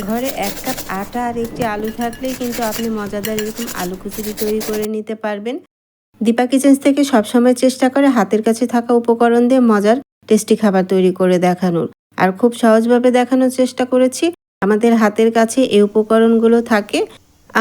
ঘরে ১ কাপ আটা আর একটি আলু থাকলেই কিন্তু আপনি মজাদার এরকম আলু কচুরি তৈরি করে নিতে পারবেন। দীপা কিচেন্স থেকে সবসময় চেষ্টা করে হাতের কাছে থাকা উপকরণ দিয়ে মজার টেস্টি খাবার তৈরি করে দেখানোর। আর খুব সহজভাবে দেখানোর চেষ্টা করেছি। আমাদের হাতের কাছে এই উপকরণগুলো থাকে।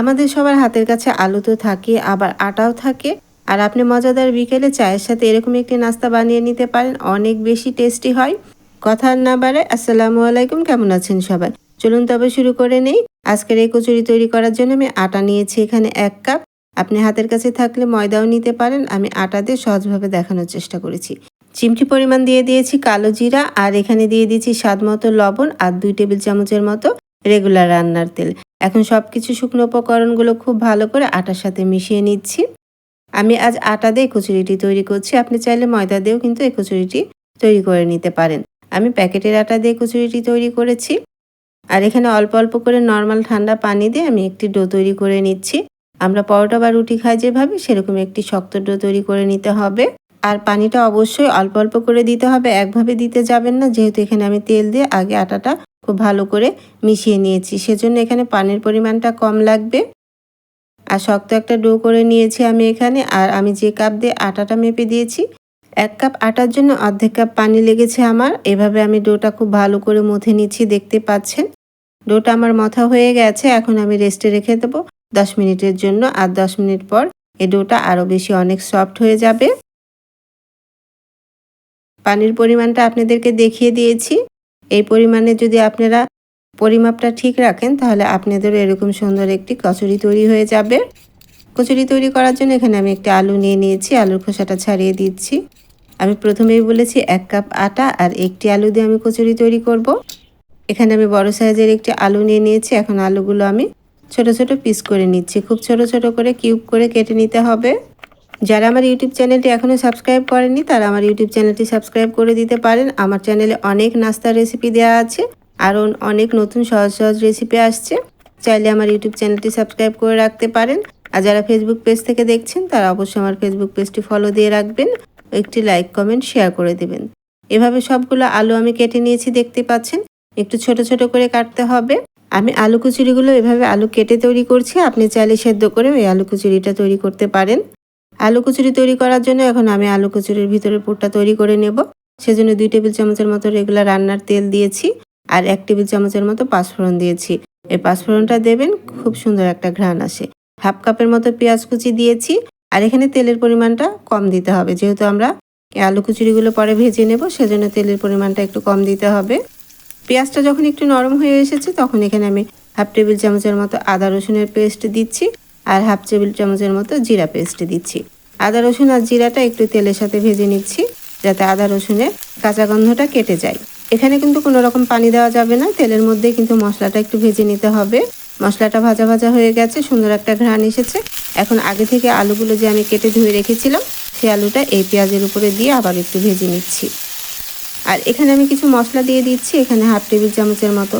আমাদের সবার হাতের কাছে আলু তো থাকে, আবার আটাও থাকে। আর আপনি মজাদার বিকেলে চায়ের সাথে এরকম একটি নাস্তা বানিয়ে নিতে পারেন, অনেক বেশি টেস্টি হয়। কথা আর না বাড়ায়, আসসালামু আলাইকুম, কেমন আছেন সবাই? চলুন তবে শুরু করে নেই। আজকের এই কচুরি তৈরি করার জন্য আমি আটা নিয়েছি এখানে ১ কাপ। আপনি হাতের কাছে থাকলে ময়দাও নিতে পারেন। আমি আটা দিয়ে সহজভাবে দেখানোর চেষ্টা করেছি। চিমটি পরিমাণ দিয়ে দিয়েছি কালো জিরা, আর এখানে দিয়ে দিয়েছি স্বাদ মতো লবণ, আর ২ টেবিল চামচের মতো রেগুলার রান্নার তেল। এখন সবকিছু শুকনো উপকরণগুলো খুব ভালো করে আটার সাথে মিশিয়ে নিচ্ছি। আমি আজ আটা দিয়ে কচুরিটি তৈরি করছি। আপনি চাইলে ময়দা দিয়েও কিন্তু এই কচুরিটি তৈরি করে নিতে পারেন। আমি প্যাকেটের আটা দিয়ে কচুরিটি তৈরি করেছি। আর এখানে অল্প অল্প করে নর্মাল ঠান্ডা পানি দিয়ে আমি একটি ডো তৈরি করে নিচ্ছি। আমরা পরোটা বা রুটি খাই যেভাবে, সেরকম একটি শক্ত ডো তৈরি করে নিতে হবে। আর পানিটা অবশ্যই অল্প অল্প করে দিতে হবে, একভাবে দিতে যাবেন না, যেহেতু এখানে আমি তেল দিয়ে আগে আটাটা খুব ভালো করে মিশিয়ে নিয়েছি, সেজন্য এখানে পানির পরিমাণটা কম লাগবে। আর শক্ত একটা ডো করে নিয়েছি আমি এখানে। আর আমি যে কাপ দিয়ে আটাটা মেপে দিয়েছি, ১ কাপ আটার জন্য অর্ধেক কাপ পানি লেগেছে আমার। এভাবে আমি ডোটা খুব ভালো করে মথে নিচ্ছি, দেখতে পাচ্ছেন। ডোটা আমার মথা হয়ে গেছে। এখন আমি রেস্টে রেখে দেবো ১০ মিনিটের জন্য। আর ১০ মিনিট পর এই ডোটা আরও বেশি অনেক সফট হয়ে যাবে। পানির পরিমাণটা আপনাদেরকে দেখিয়ে দিয়েছি। এই পরিমাণে যদি আপনারা পরিমাপটা ঠিক রাখেন, তাহলে আপনাদেরও এরকম সুন্দর একটি কচুরি তৈরি হয়ে যাবে। কচুরি তৈরি করার জন্য এখানে আমি একটি আলু নিয়ে নিয়েছি। আলুর খোসাটা ছাড়িয়ে দিচ্ছি। আমি প্রথমেই বলেছি ১ কাপ আটা আর একটি আলু দিয়ে আমি কচুরি তৈরি করব। এখানে আমি বড় সাইজের একটি আলু নিয়ে নিয়েছি। এখন আলুগুলো আমি ছোট ছোট পিস করে নিচ্ছি। খুব ছোট ছোট করে কিউব করে কেটে নিতে হবে। যারা আমার ইউটিউব চ্যানেলটি এখনও সাবস্ক্রাইব করেননি, তারা আমার ইউটিউব চ্যানেলটি সাবস্ক্রাইব করে দিতে পারেন। আমার চ্যানেলে অনেক নাস্তার রেসিপি দেওয়া আছে, আরও অনেক নতুন সহজ সহজ রেসিপি আসছে। চাইলে আমার ইউটিউব চ্যানেলটি সাবস্ক্রাইব করে রাখতে পারেন। আর যারা ফেসবুক পেজ থেকে দেখছেন, তারা অবশ্যই আমার ফেসবুক পেজটি ফলো দিয়ে রাখবেন। একটি লাইক, কমেন্ট, শেয়ার করে দেবেন। এভাবে সবগুলো আলু আমি কেটে নিয়েছি, দেখতে পাচ্ছেন। একটু ছোট ছোট করে কাটতে হবে। আমি আলু কচুরিগুলো এভাবে আলু কেটে তৈরি করছি। আপনি চাইলে সেদ্ধ করে ওই আলু কচুরিটা তৈরি করতে পারেন। আলু কচুরি তৈরি করার জন্য এখন আমি আলু কচুরির ভিতরে পুরটা তৈরি করে নেব। সেজন্য ২ টেবিল চামচের মতো রেগুলার রান্নার তেল দিয়েছি, আর ১ টেবিল চামচের মতো পাঁচফোড়ন দিয়েছি। এই পাঁচফোড়নটা দেবেন, খুব সুন্দর একটা ঘ্রাণ আসে। হাফ কাপের মতো পেঁয়াজ কুচি দিয়েছি। আর এখানে তেলের পরিমাণটা কম দিতে হবে, যেহেতু আমরা আলু কচুরিগুলো পরে ভেজে নেব, সেজন্য তেলের পরিমাণটা একটু কম দিতে হবে। পেঁয়াজটা যখন একটু নরম হয়ে এসেছে, তখন এখানে আমি হাফ টেবিল চামচের মতো আদা রসুনের পেস্ট দিচ্ছি, আর হাফ টেবিল চামচের মতো জিরা পেস্ট দিচ্ছি। আদা রসুন আর জিরাটা একটু তেলের সাথে ভেজে নিচ্ছি, যাতে আদা রসুনের কাঁচা গন্ধটা কেটে যায়। এখানে কিন্তু কোনো রকম পানি দেওয়া যাবে না, তেলের মধ্যেই কিন্তু মশলাটা একটু ভেজে নিতে হবে। মশলাটা ভাজা ভাজা হয়ে গেছে, সুন্দর একটা ঘ্রাণ এসেছে। এখন আগে থেকে আলুগুলো যে আমি কেটে ধুয়ে রেখেছিলাম, সেই আলুটা এই পেঁয়াজের উপরে দিয়ে আবার একটু ভেজে নিচ্ছি। আর এখানে আমি কিছু মশলা দিয়ে দিচ্ছি। এখানে হাফ টেবিল চামচের মতো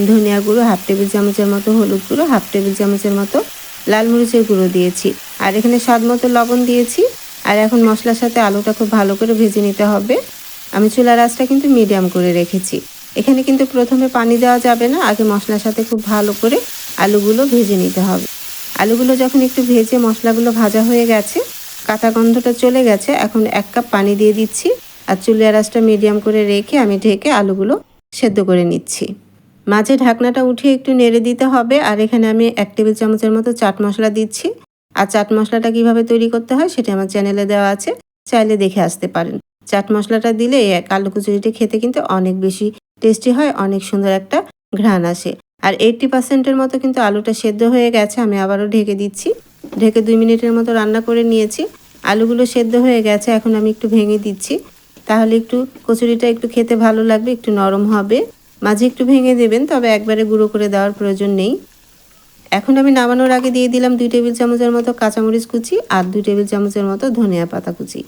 ধনিয়া গুঁড়ো, হাফ টেবিল চামচের মতো হলুদ গুঁড়ো, হাফ টেবিল চামচের মতো লাল মরিচের গুঁড়ো দিয়েছি, আর এখানে স্বাদ মতো লবণ দিয়েছি। আর এখন মশলার সাথে আলুটা খুব ভালো করে ভেজে নিতে হবে। আমি চুলার আঁচটা কিন্তু মিডিয়াম করে রেখেছি। এখানে কিন্তু প্রথমে পানি দেওয়া যাবে না, আগে মশলার সাথে খুব ভালো করে আলুগুলো ভেজে নিতে হবে। আলুগুলো যখন একটু ভেজে মশলাগুলো ভাজা হয়ে গেছে, কাঁচা গন্ধটা চলে গেছে, এখন ১ কাপ পানি দিয়ে দিচ্ছি। আর চুলার আঁচটা মিডিয়াম করে রেখে আমি ঢেকে আলুগুলো সেদ্ধ করে নিচ্ছি। মাঝে ঢাকনাটা উঠিয়ে একটু নেড়ে দিতে হবে। আর এখানে আমি ১ টেবিল চামচের মতো চাট মশলা দিচ্ছি। আর চাট মশলাটা কিভাবে তৈরি করতে হয় সেটা আমার চ্যানেলে দেওয়া আছে, চাইলে দেখে আসতে পারেন। চাট মশলাটা দিলে এই আলু কচুরিটি খেতে কিন্তু অনেক বেশি টেস্টি হয়, অনেক সুন্দর একটা ঘ্রাণ আসে। আর 80% মতো কিন্তু আলুটা সেদ্ধ হয়ে গেছে। আমি আবারও ঢেকে দিচ্ছি। ঢেকে ২ মিনিটের মতো রান্না করে নিয়েছি। আলুগুলো সেদ্ধ হয়ে গেছে, এখন আমি একটু ভেঙে দিচ্ছি, তাহলে একটু কচুরিটা একটু খেতে ভালো লাগবে, একটু নরম হবে। মাঝে একটু ভেঙে দেবেন, তবে একবারে গুঁড়ো করে দেওয়ার প্রয়োজন নেই। এখন আমি নামানোর আগে দিয়ে দিলাম ২ টেবিল চামচের মতো কাঁচামরিচ কুচি, আর ২ টেবিল চামচের মতো ধনিয়া পাতা কুচি।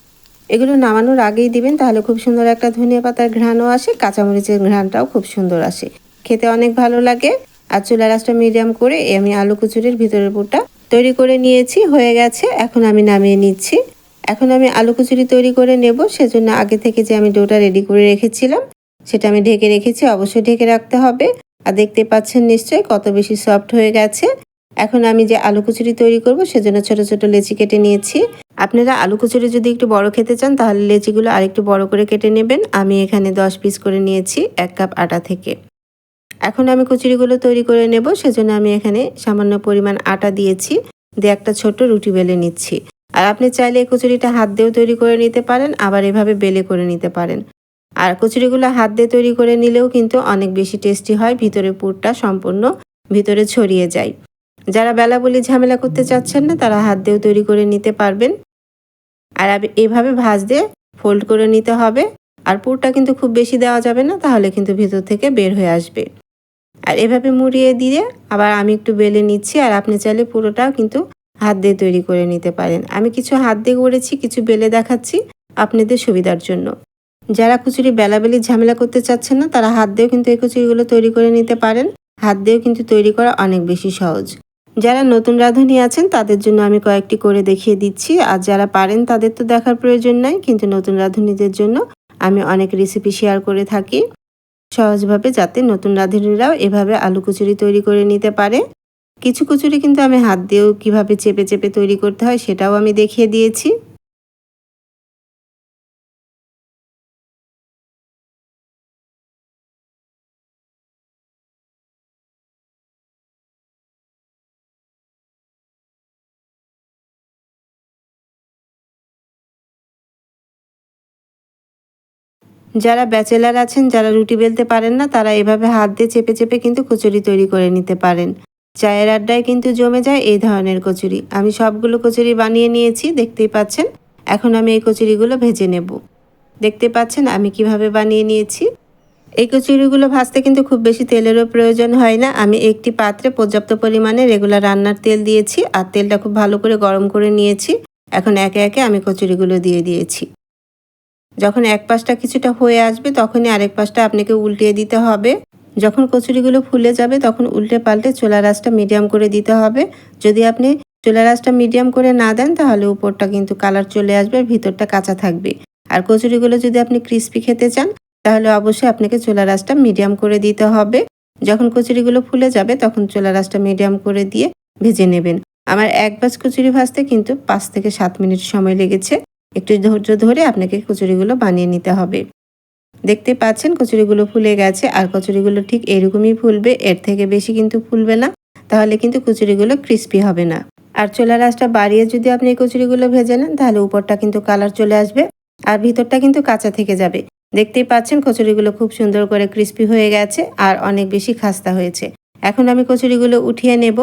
এগুলো নামানোর আগেই দিবেন, তাহলে খুব সুন্দর একটা ধনিয়া পাতার ঘ্রাণও আসে, কাঁচামরিচের ঘ্রাণটাও খুব সুন্দর আসে, খেতে অনেক ভালো লাগে। আর চুলার আঁচটা মিডিয়াম করে আমি আলু কচুরির ভিতরের পুরটা তৈরি করে নিয়েছি, হয়ে গেছে। এখন আমি নামিয়ে নিচ্ছি। এখন আমি আলু কচুরি তৈরি করে নেব, সেজন্য আগে থেকে যে আমি ডোটা রেডি করে রেখেছিলাম, সেটা আমি ঢেকে রেখেছি। অবশ্যই ঢেকে রাখতে হবে। আর দেখতে পাচ্ছেন নিশ্চয়ই কত বেশি সফট হয়ে গেছে। এখন আমি যে আলু কচুরি তৈরি করব সেজন্য ছোট ছোট লেচি কেটে নিয়েছি। আপনারা আলু কচুরি যদি একটু বড় খেতে চান তাহলে লেচিগুলো আরেকটু বড় করে কেটে নেবেন। আমি এখানে 10 পিস করে নিয়েছি 1 কাপ আটা থেকে। এখন আমি কচুরিগুলো তৈরি করে নেব, সেজন্য আমি এখানে সামান্য পরিমাণ আটা দিয়েছি, দিয়ে একটা ছোট্ট রুটি বেলে নিচ্ছি। আর আপনি চাইলে এই কচুরিটা হাত দিয়েও তৈরি করে নিতে পারেন, আবার এভাবে বেলে করে নিতে পারেন। আর কচুরিগুলো হাত দিয়ে তৈরি করে নিলেও কিন্তু অনেক বেশি টেস্টি হয়, ভিতরে পুরটা সম্পূর্ণ ভিতরে ছড়িয়ে যায়। যারা বেলা বলি ঝামেলা করতে চাচ্ছেন না তারা হাত দিয়েও তৈরি করে নিতে পারবেন। আর এভাবে ভাঁজ দিয়ে ফোল্ড করে নিতে হবে। আর পুরটা কিন্তু খুব বেশি দেওয়া যাবে না, তাহলে কিন্তু ভিতর থেকে বের হয়ে আসবে। আর এভাবে মুড়িয়ে দিয়ে আবার আমি একটু বেলে নিচ্ছি। আর আপনি চাইলে পুরোটাও কিন্তু হাত দিয়ে তৈরি করে নিতে পারেন। আমি কিছু হাত দিয়ে করেছি, কিছু বেলে দেখাচ্ছি আপনাদের সুবিধার জন্য। যারা কচুরি বেলাবেলি ঝামেলা করতে চাচ্ছেন না তারা হাত দিয়েও কিন্তু এই কচুরিগুলো তৈরি করে নিতে পারেন। হাত দিয়েও কিন্তু তৈরি করা অনেক বেশি সহজ। যারা নতুন রাঁধুনি আছেন তাদের জন্য আমি কয়েকটি করে দেখিয়ে দিচ্ছি। আর যারা পারেন তাদের তো দেখার প্রয়োজন নাই, কিন্তু নতুন রাঁধুনিদের জন্য আমি অনেক রেসিপি শেয়ার করে থাকি সহজভাবে, যাতে নতুন রাঁধুনিরাও এভাবে আলু কচুরি তৈরি করে নিতে পারে। কিছু কচুরি কিন্তু আমি হাত দিয়েও কিভাবে চেপে চেপে তৈরি করতে হয় সেটাও আমি দেখিয়ে দিয়েছি। যারা ব্যাচেলার আছেন, যারা রুটি বেলতে পারেন না, তারা এভাবে হাত দিয়ে চেপে চেপে কিন্তু কচুরি তৈরি করে নিতে পারেন। চায়ের আড্ডায় কিন্তু জমে যায় এই ধরনের কচুরি। আমি সবগুলো কচুরি বানিয়ে নিয়েছি, দেখতেই পাচ্ছেন। এখন আমি এই কচুরিগুলো ভেজে নেব। দেখতে পাচ্ছেন আমি কিভাবে বানিয়ে নিয়েছি। এই কচুরিগুলো ভাজতে কিন্তু খুব বেশি তেলেরও প্রয়োজন হয় না। আমি একটি পাত্রে পর্যাপ্ত পরিমাণে রেগুলার রান্নার তেল দিয়েছি, আর তেলটা খুব ভালো করে গরম করে নিয়েছি। এখন একে একে আমি কচুরিগুলো দিয়ে দিয়েছি। যখন এক পাশটা কিছুটা হয়ে আসবে তখনই আরেক পাশটা আপনাকে উল্টিয়ে দিতে হবে। যখন কচুরিগুলো ফুলে যাবে তখন উল্টে পাল্টে চুলার আঁচটা মিডিয়াম করে দিতে হবে। যদি আপনি চুলার আঁচটা মিডিয়াম করে না দেন তাহলে উপরটা কিন্তু কালার চলে আসবে, ভিতরটা কাঁচা থাকবে। আর কচুরিগুলো যদি আপনি ক্রিস্পি খেতে চান তাহলে অবশ্যই আপনাকে চুলার আঁচটা মিডিয়াম করে দিতে হবে। যখন কচুরিগুলো ফুলে যাবে তখন চুলার আঁচটা মিডিয়াম করে দিয়ে ভেজে নেবেন। আমার এক ব্যাচ কচুরি ভাজতে কিন্তু 5 থেকে 7 মিনিট সময় লেগেছে। একটু ধৈর্য ধরে আপনাকে কচুরিগুলো বানিয়ে নিতে হবে। দেখতে পাচ্ছেন কচুরিগুলো ফুলে গেছে, আর কচুরিগুলো ঠিক এরকমই ফুলবে, এর থেকে বেশি কিন্তু ফুলবে না, তাহলে কিন্তু কচুরিগুলো ক্রিস্পি হবে না। আর চুলার আঁচটা বাড়িয়ে যদি আপনি এই কচুরিগুলো ভেজে নেন তাহলে উপরটা কিন্তু কালার চলে আসবে, আর ভিতরটা কিন্তু কাঁচা থেকে যাবে। দেখতেই পাচ্ছেন কচুরিগুলো খুব সুন্দর করে ক্রিস্পি হয়ে গেছে আর অনেক বেশি খাস্তা হয়েছে। এখন আমি কচুরিগুলো উঠিয়ে নেব।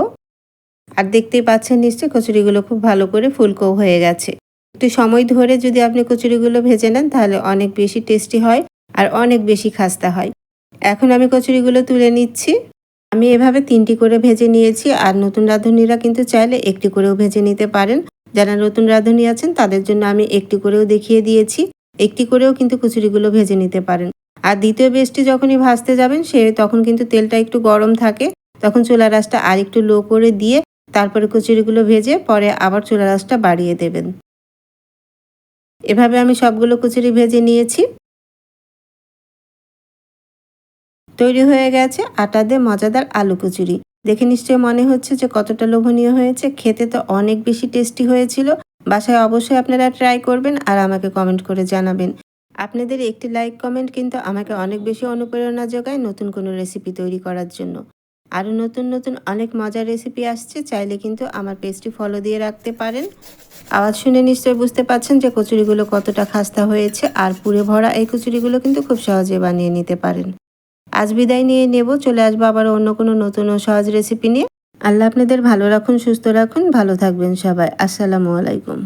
আর দেখতেই পাচ্ছেন নিশ্চয়ই কচুরিগুলো খুব ভালো করে ফুলকো হয়ে গেছে। একটু সময় ধরে যদি আপনি কচুরিগুলো ভেজে নেন তাহলে অনেক বেশি টেস্টি হয় আর অনেক বেশি খাস্তা হয়। এখন আমি কচুরিগুলো তুলে নিচ্ছি। আমি এভাবে 3টি করে ভেজে নিয়েছি, আর নতুন রাঁধুনিরা কিন্তু চাইলে একটি করেও ভেজে নিতে পারেন। যারা নতুন রাঁধুনি আছেন তাদের জন্য আমি একটি করেও দেখিয়ে দিয়েছি। একটি করেও কিন্তু কচুরিগুলো ভেজে নিতে পারেন। আর দ্বিতীয় বেচটি যখনই ভাজতে যাবেন তখন কিন্তু তেলটা একটু গরম থাকে, তখন চুলার আঁচটা আর একটু লো করে দিয়ে তারপরে কচুরিগুলো ভেজে পরে আবার চুলার আঁচটা বাড়িয়ে দেবেন। এভাবে আমি সবগুলো কচুরি ভেজে নিয়েছি। তৈরি হয়ে গেছে আটা দিয়ে মজাদার আলু কচুরি। দেখে নিশ্চয়ই মনে হচ্ছে যে কতটা লোভনীয় হয়েছে। খেতে তো অনেক বেশি টেস্টি হয়েছিল। বাসায় অবশ্যই আপনারা ট্রাই করবেন আর আমাকে কমেন্ট করে জানাবেন। আপনাদের একটি লাইক কমেন্ট কিন্তু আমাকে অনেক বেশি অনুপ্রেরণা যোগায় নতুন কোনো রেসিপি তৈরি করার জন্য। আরও নতুন নতুন অনেক মজার রেসিপি আসছে, চাইলে কিন্তু আমার পেজটি ফলো দিয়ে রাখতে পারেন। আওয়াজ শুনে নিশ্চয়ই বুঝতে পারছেন যে কচুরিগুলো কতটা খাস্তা হয়েছে, আর পুরে ভরা এই কচুরিগুলো কিন্তু খুব সহজে বানিয়ে নিতে পারেন। আজ বিদায় নিয়ে নেব, চলে আসবো আবার অন্য কোনো নতুন ও সহজ রেসিপি নিয়ে। আল্লাহ আপনাদের ভালো রাখুন, সুস্থ রাখুন, ভালো থাকবেন সবাই। আসসালামু আলাইকুম।